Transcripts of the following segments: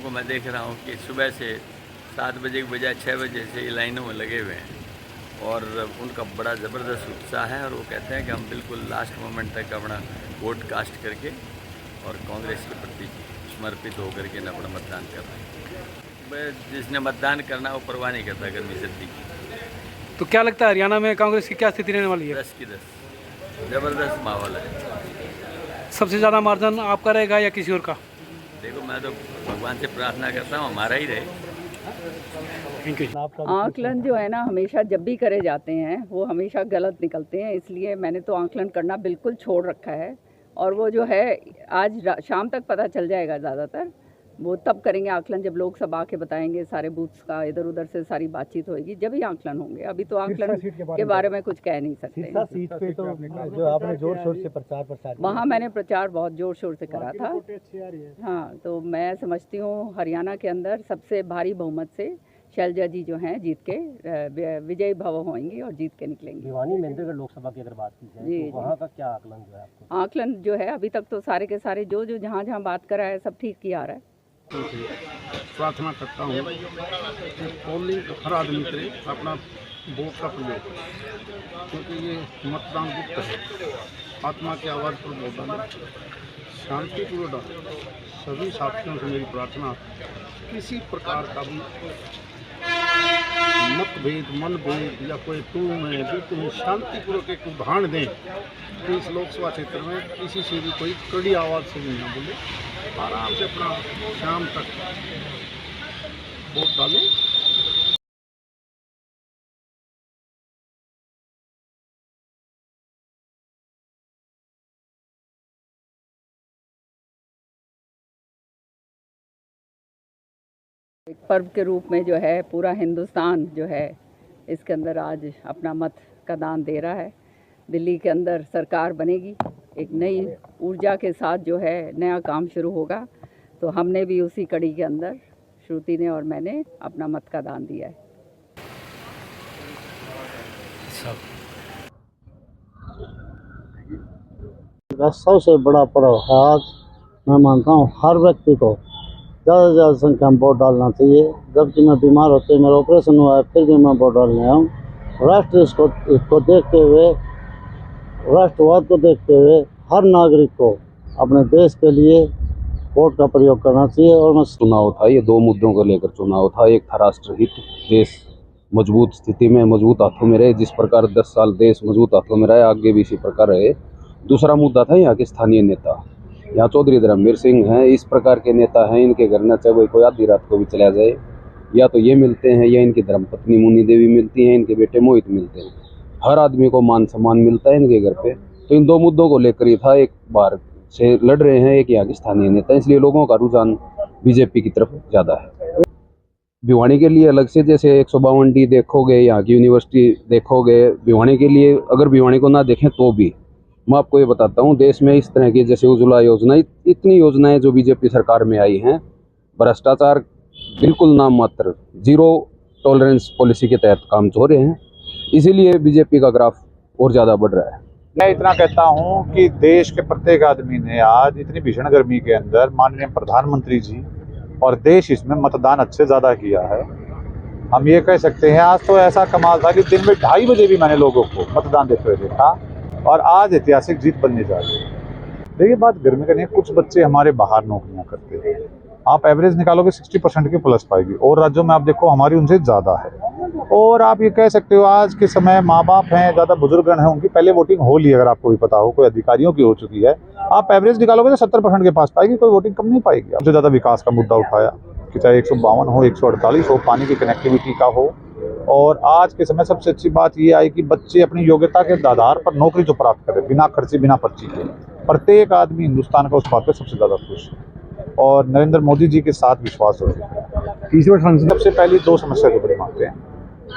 को मैं देख रहा हूँ कि सुबह से 7 बजे के बजाय 6 बजे से लाइनों में लगे हुए हैं और उनका बड़ा ज़बरदस्त उत्साह है और वो कहते हैं कि हम बिल्कुल लास्ट मोमेंट तक अपना वोट कास्ट करके और कांग्रेस के प्रति समर्पित होकर के अपना मतदान कर रहे हैं। जिसने मतदान करना वो परवाह नहीं करता गर्मी सर्दी की। तो क्या लगता है हरियाणा में कांग्रेस की क्या स्थिति रहने वाली है? 10 की 10 ज़बरदस्त माहौल है। सबसे ज़्यादा मार्जिन आपका रहेगा या किसी और का? देखो, मैं तो भगवान से प्रार्थना करता हूँ हमारा ही रहे। आकलन जो है ना, हमेशा जब भी करे जाते हैं वो हमेशा गलत निकलते हैं, इसलिए मैंने तो आकलन करना बिल्कुल छोड़ रखा है। और वो जो है आज शाम तक पता चल जाएगा, ज़्यादातर वो तब करेंगे आकलन जब लोग सब आके बताएंगे, सारे बूथ्स का इधर उधर से सारी बातचीत होगी, जब ही आकलन होंगे। अभी तो आकलन के बारे में कुछ कह नहीं सकते। सीट पे तो जो आपने जोर शोर से प्रचार वहाँ मैंने प्रचार बहुत जोर शोर से करा था। हाँ, तो मैं समझती हूँ हरियाणा के अंदर सबसे भारी बहुमत से शैलजा जी जो हैं जीत के विजयी भव होंगी और जीत के निकलेंगे। भिवानी महेंद्रगढ़ लोकसभा की अगर बात की जाए तो वहाँ का क्या आकलन जो है आपको? आकलन जो है अभी तक तो सारे के सारे जो जहाँ बात करा है सब ठीक ही आ रहा है। प्रार्थना करता हूँ कि पोलिंग हर आदमी करे, अपना वोट का प्रयोग करे, क्योंकि ये मतदान गुप्त है। आत्मा की आवाज़ पर वोट डालें, शांतिपूर्वक डालें। सभी साथियों से मेरी प्रार्थना, किसी प्रकार का भी मतभेद, मनभेद या कोई टू में बिल्कुल शांतिपूर्वक एक उदाहरण दें कि इस लोकसभा क्षेत्र में किसी से भी कोई कड़ी आवाज़ से नहीं ना बोले, आराम से अपना शाम तक वोट डालें। एक पर्व के रूप में जो है पूरा हिंदुस्तान जो है इसके अंदर आज अपना मत का दान दे रहा है। दिल्ली के अंदर सरकार बनेगी, एक नई ऊर्जा के साथ जो है नया काम शुरू होगा, तो हमने भी उसी कड़ी के अंदर, श्रुति ने और मैंने अपना मत का दान दिया है। सबसे बड़ा पर्व है आज। मैं मानता हूँ हर व्यक्ति को ज़्यादा से ज़्यादा संख्या में वोट डालना चाहिए। जबकि मैं बीमार होते मेरा ऑपरेशन हुआ है, फिर भी मैं वोट डालने आया हूँ। राष्ट्र को देखते हुए, राष्ट्रवाद को देखते हुए हर नागरिक को अपने देश के लिए वोट का प्रयोग करना चाहिए। और मैं चुनाव था, ये दो मुद्दों को लेकर चुनाव था। एक था राष्ट्रहित, देश मजबूत स्थिति में मजबूत हाथों में रहे, जिस प्रकार 10 साल देश मजबूत हाथों में रहे, आगे भी इसी प्रकार रहे। दूसरा मुद्दा था यहाँ के स्थानीय नेता, यहाँ चौधरी धर्मवीर सिंह हैं, इस प्रकार के नेता हैं, इनके घर न चाहे कोई आधी रात को भी चला जाए, या तो ये मिलते हैं या इनकी धर्मपत्नी मुन्नी देवी मिलती हैं, इनके बेटे मोहित मिलते हैं। हर आदमी को मान सम्मान मिलता है इनके घर पे। तो इन दो मुद्दों को लेकर ही था, एक बार से लड़ रहे हैं, एक यहाँ के स्थानीय नेता, इसलिए लोगों का रुझान बीजेपी की तरफ ज़्यादा है। भिवानी के लिए अलग से जैसे 152D देखोगे, यहाँ की यूनिवर्सिटी देखोगे, भिवानी के लिए अगर भिवानी को ना देखें तो भी मैं आपको ये बताता हूँ, देश में इस तरह की जैसे उज्ज्वला योजना, इतनी योजनाएं जो बीजेपी सरकार में आई हैं, भ्रष्टाचार बिल्कुल नाम मात्र, जीरो टॉलरेंस पॉलिसी के तहत काम हो रहे हैं, इसीलिए बीजेपी का ग्राफ और ज़्यादा बढ़ रहा है। मैं इतना कहता हूं कि देश के प्रत्येक आदमी ने आज इतनी भीषण गर्मी के अंदर माननीय प्रधानमंत्री जी और देश इसमें मतदान अच्छे ज़्यादा किया है। हम ये कह सकते हैं आज तो ऐसा कमाल था कि दिन में 2:30 बजे भी मैंने लोगों को मतदान देते हुए देखा, और आज ऐतिहासिक जीत बनने जा रही है। देखिए, बात गर्मी का नहीं है, कुछ बच्चे हमारे बाहर नौकरियां करते हैं, आप एवरेज निकालोगे 60% की प्लस पाएगी, और राज्यों में आप देखो हमारी उनसे ज़्यादा है। और आप ये कह सकते हो आज के समय माँ बाप हैं, ज़्यादा बुजुर्गगण हैं, उनकी पहले वोटिंग हो ली, अगर आपको भी पता हो, कोई अधिकारियों की हो चुकी है, आप एवरेज निकालोगे तो 70% के पास पाएगी, कोई वोटिंग कम नहीं पाएगी। सबसे ज़्यादा विकास का मुद्दा उठाया कि चाहे 152 हो, 148 हो, पानी की कनेक्टिविटी का हो। और आज के समय सबसे अच्छी बात ये आई कि बच्चे अपनी योग्यता के आधार पर नौकरी जो प्राप्त करें, बिना खर्चे बिना पर्ची के, प्रत्येक आदमी हिंदुस्तान का उस बात पर सबसे ज़्यादा खुश है और नरेंद्र मोदी जी के साथ विश्वास हो चुका है। तीसरे सबसे पहली 2 समस्या जो बड़े मानते हैं,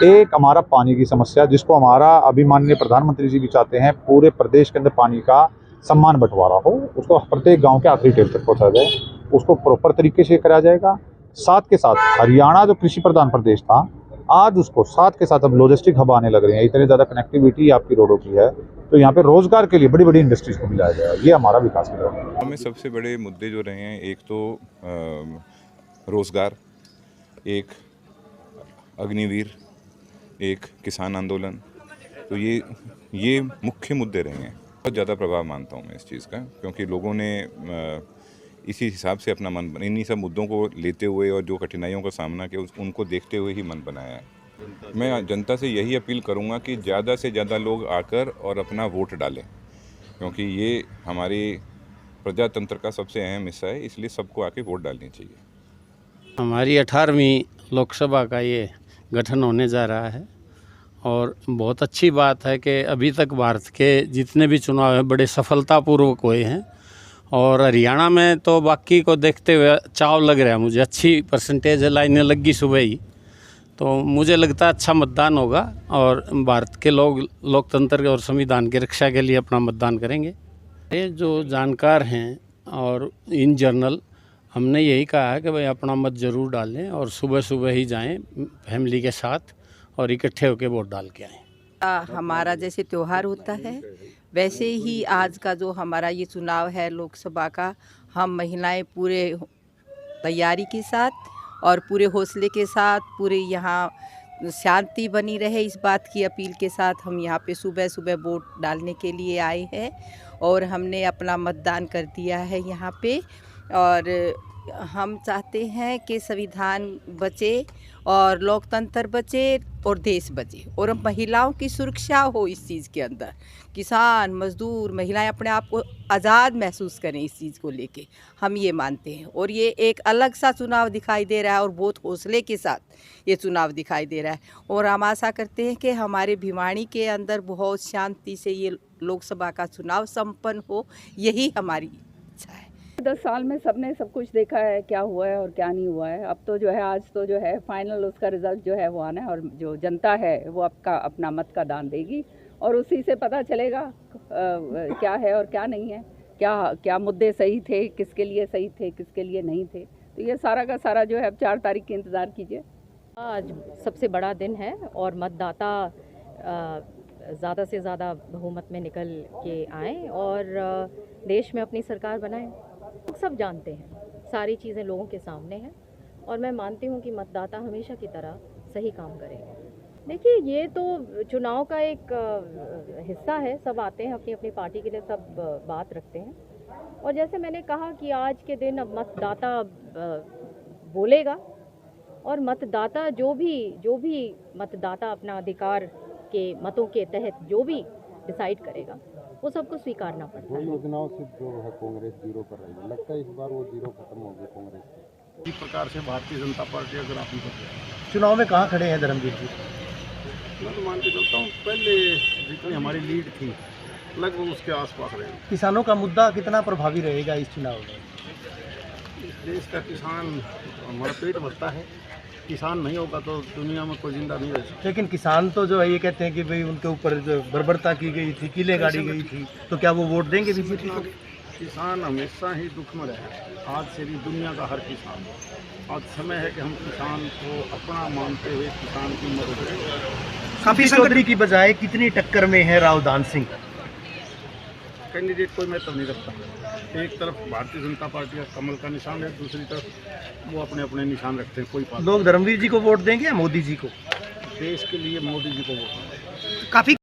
एक हमारा पानी की समस्या, जिसको हमारा अभिमाननीय प्रधानमंत्री जी भी चाहते हैं पूरे प्रदेश के अंदर पानी का सम्मान बंटवारा हो, उसको प्रत्येक गाँव के आखिरी टेल तक पहुँचा जाए, उसको प्रॉपर तरीके से कराया जाएगा। साथ के साथ हरियाणा जो कृषि प्रधान प्रदेश था, आज उसको साथ के साथ अब लॉजिस्टिक हब आने लग रहे हैं, इतनी ज़्यादा कनेक्टिविटी आपकी रोडों की है, तो यहाँ पे रोजगार के लिए बड़ी बड़ी इंडस्ट्रीज को मिलाया जाएगा। ये हमारा विकास का है। हमें सबसे बड़े मुद्दे जो रहे हैं, एक तो रोज़गार, एक अग्निवीर, एक किसान आंदोलन, तो ये मुख्य मुद्दे रहे हैं। बहुत ज़्यादा प्रभाव मानता हूँ मैं इस चीज़ का, क्योंकि लोगों ने इसी हिसाब से अपना मन, इन्हीं सब मुद्दों को लेते हुए और जो कठिनाइयों का सामना किया उनको देखते हुए ही मन बनाया है। मैं जनता से यही अपील करूँगा कि ज़्यादा से ज़्यादा लोग आकर और अपना वोट डालें, क्योंकि ये हमारे प्रजातंत्र का सबसे अहम हिस्सा है, इसलिए सबको आके वोट डालनी चाहिए। हमारी 18वीं लोकसभा का ये गठन होने जा रहा है और बहुत अच्छी बात है कि अभी तक भारत के जितने भी चुनाव हैं बड़े सफलतापूर्वक हुए हैं और हरियाणा में तो बाकी को देखते हुए चाव लग रहा है मुझे। अच्छी परसेंटेज है, लाइनें लग गई सुबह ही, तो मुझे लगता है अच्छा मतदान होगा और भारत के लोग लोकतंत्र और संविधान की रक्षा के लिए अपना मतदान करेंगे। ये जो जानकार हैं और इन जनरल हमने यही कहा है कि भाई अपना मत ज़रूर डालें और सुबह सुबह ही जाएं फैमिली के साथ और इकट्ठे होकर वोट डाल के आएँ। हमारा जैसे त्यौहार होता है वैसे ही आज का जो हमारा ये चुनाव है लोकसभा का, हम महिलाएं पूरे तैयारी के साथ और पूरे हौसले के साथ, पूरे यहाँ शांति बनी रहे इस बात की अपील के साथ हम यहाँ पे सुबह सुबह वोट डालने के लिए आए हैं और हमने अपना मतदान कर दिया है यहाँ पे। और हम चाहते हैं कि संविधान बचे और लोकतंत्र बचे और देश बचे और महिलाओं की सुरक्षा हो इस चीज़ के अंदर। किसान, मजदूर, महिलाएं अपने आप को आज़ाद महसूस करें इस चीज़ को लेके, हम ये मानते हैं। और ये एक अलग सा चुनाव दिखाई दे रहा है और बहुत हौसले के साथ ये चुनाव दिखाई दे रहा है और हम आशा करते हैं कि हमारे भिवानी के अंदर बहुत शांति से ये लोकसभा का चुनाव संपन्न हो, यही हमारी इच्छा है। 10 साल में सबने सब कुछ देखा है, क्या हुआ है और क्या नहीं हुआ है। अब तो जो है आज तो जो है फाइनल उसका रिज़ल्ट जो है वो आना है और जो जनता है वो अपना मत का दान देगी और उसी से पता चलेगा क्या है और क्या नहीं है, क्या मुद्दे सही थे, किसके लिए सही थे, किसके लिए नहीं थे। तो ये सारा का सारा जो है अब 4 तारीख की इंतज़ार कीजिए। आज सबसे बड़ा दिन है और मतदाता ज़्यादा से ज़्यादा बहुमत में निकल के आएँ और देश में अपनी सरकार बनाएं। सब जानते हैं, सारी चीज़ें लोगों के सामने हैं और मैं मानती हूँ कि मतदाता हमेशा की तरह सही काम करेंगे। देखिए, ये तो चुनाव का एक हिस्सा है, सब आते हैं अपनी अपनी पार्टी के लिए, सब बात रखते हैं और जैसे मैंने कहा कि आज के दिन अब मतदाता बोलेगा और मतदाता जो भी मतदाता अपना अधिकार के मतों के तहत जो भी डिसाइड करेगा वो सबको स्वीकारना पड़ता है। योजनाओं से जो है कांग्रेस जीरो कर रही है, लगता है इस बार वो जीरो खत्म होगी कांग्रेस। इस प्रकार से भारतीय जनता पार्टी अगर आप चुनाव में कहाँ खड़े हैं धर्मवीर जी? मैं तो मान के चलता हूँ पहले जितनी हमारी लीड थी लगभग उसके आसपास रहेगी। किसानों का मुद्दा कितना प्रभावी रहेगा इस चुनाव में? इस देश का किसान हमारा पेट भरता है, किसान नहीं होगा तो दुनिया में कोई जिंदा नहीं रह सकता। लेकिन किसान तो जो है ये कहते हैं कि भाई उनके ऊपर जो बर्बरता की गई थी, कीलें गाड़ी गई थी, तो क्या वो वोट देंगे बीजेपी को? किसान हमेशा ही दुख में रहे, आज से भी दुनिया का हर किसान। आज समय है कि हम किसान को अपना मानते हुए किसान की मदद करें। काफी चौधरी की बजाय कितनी टक्कर में है रावधान सिंह? कैंडिडेट कोई महत्व नहीं रखता। एक तरफ भारतीय जनता पार्टी का कमल का निशान है, दूसरी तरफ वो अपने अपने निशान रखते हैं। कोई लोग धर्मवीर जी को वोट देंगे या मोदी जी को? देश के लिए मोदी जी को वोट। काफी